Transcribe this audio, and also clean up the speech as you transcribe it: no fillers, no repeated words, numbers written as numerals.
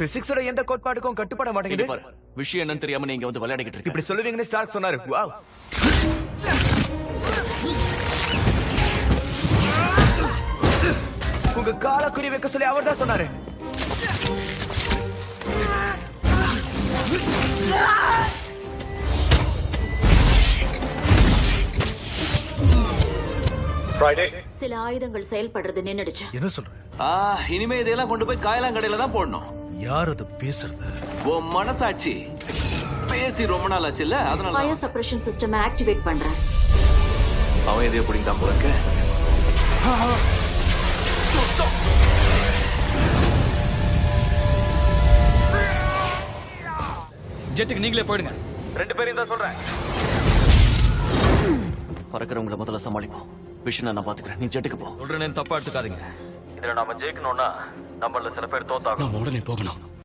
பிசிக்ஸோட எந்த கோட்பாடுக்கும் கட்டுப்பட மாட்டேங்குது. விஷயம் என்னன்னு தெரியாம நீங்க வந்து விளையாடிக்கிட்டு இருக்கு. இப்படி சொல்லுவீங்கன்னு ஸ்டார்க் சொன்னாரு. வாவ். உங்க கால குறி வைக்க சொல்லி அவர் தான் சொன்னாரு. சில ஆயுதங்கள் செயல்படுறது நின்னுடுச்சு. என்ன சொல்ற? இனிமே இதெல்லாம் கொண்டு போய் காயலாங்கடையில தான் போடணும். யார் அது பேசுறது? உன் மனசாட்சி. பேசி ரொம்ப நாள் ஆச்சுல்ல, அதனால ஃபயர் சப்ரஷன் சிஸ்டம் ஆக்டிவேட் பண்றேன். அவன் எதையோ பிடிங்கிட்டான் போல இருக்கு. ஜெட்டுக்கு நீங்களே போயிடுங்க. 2 பேரையும் தான் சொல்றேன். பறக்கிறவங்கள முதல்ல சமாளிப்போம். விஷயம் நான் பாத்துக்கிறேன், நீ ஜெட்டுக்கு போ. சொல்றேன்னு தப்பா எடுத்துக்காதீங்க. இதுல நாம ஜெயிக்கணும்னா நம்மள சில பேர் தோத்தாகணும். நம்ம உடனே போகணும்.